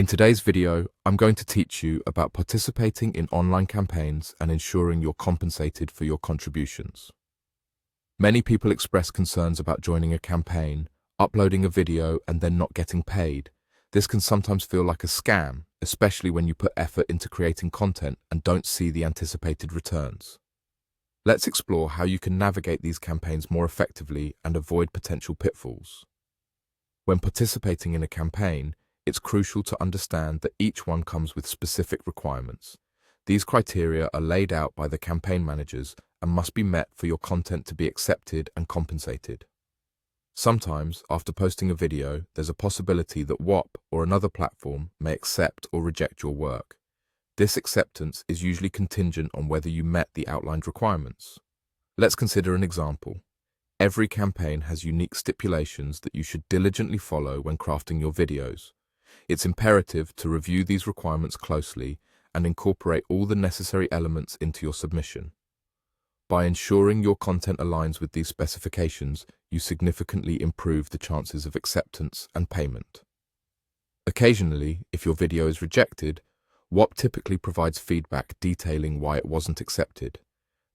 In today's video, I'm going to teach you about participating in online campaigns and ensuring you're compensated for your contributions. Many people express concerns about joining a campaign, uploading a video, and then not getting paid. This can sometimes feel like a scam, especially when you put effort into creating content and don't see the anticipated returns. Let's explore how you can navigate these campaigns more effectively and avoid potential pitfalls. When participating in a campaign, it's crucial to understand that each one comes with specific requirements. These criteria are laid out by the campaign managers and must be met for your content to be accepted and compensated. Sometimes, after posting a video, there's a possibility that whop or another platform may accept or reject your work. This acceptance is usually contingent on whether you met the outlined requirements. Let's consider an example. Every campaign has unique stipulations that you should diligently follow when crafting your videos. It's imperative to review these requirements closely and incorporate all the necessary elements into your submission. By ensuring your content aligns with these specifications, you significantly improve the chances of acceptance and payment. Occasionally, if your video is rejected, whop typically provides feedback detailing why it wasn't accepted.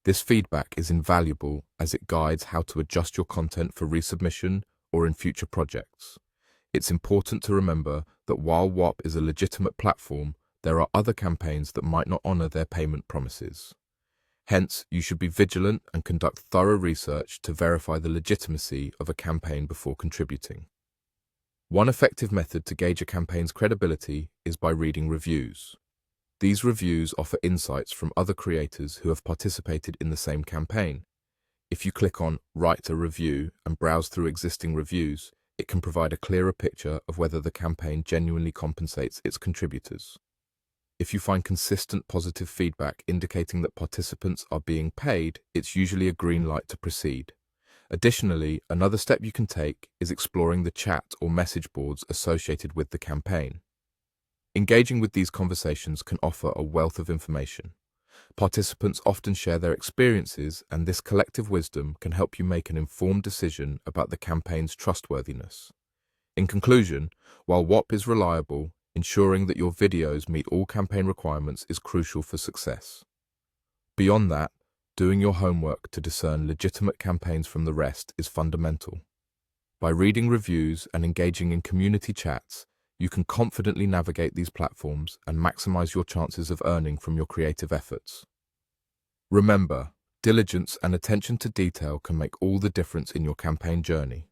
This feedback is invaluable as it guides how to adjust your content for resubmission or in future projects. It's important to remember that while whop is a legitimate platform, there are other campaigns that might not honor their payment promises. Hence, you should be vigilant and conduct thorough research to verify the legitimacy of a campaign before contributing. One effective method to gauge a campaign's credibility is by reading reviews. These reviews offer insights from other creators who have participated in the same campaign. If you click on Write a Review and browse through existing reviews, it can provide a clearer picture of whether the campaign genuinely compensates its contributors. If you find consistent positive feedback indicating that participants are being paid, it's usually a green light to proceed. Additionally, another step you can take is exploring the chat or message boards associated with the campaign. Engaging with these conversations can offer a wealth of information. Participants often share their experiences, and this collective wisdom can help you make an informed decision about the campaign's trustworthiness. In conclusion, while whop is reliable, ensuring that your videos meet all campaign requirements is crucial for success. Beyond that, doing your homework to discern legitimate campaigns from the rest is fundamental. By reading reviews and engaging in community chats, you can confidently navigate these platforms and maximize your chances of earning from your creative efforts. Remember, diligence and attention to detail can make all the difference in your campaign journey.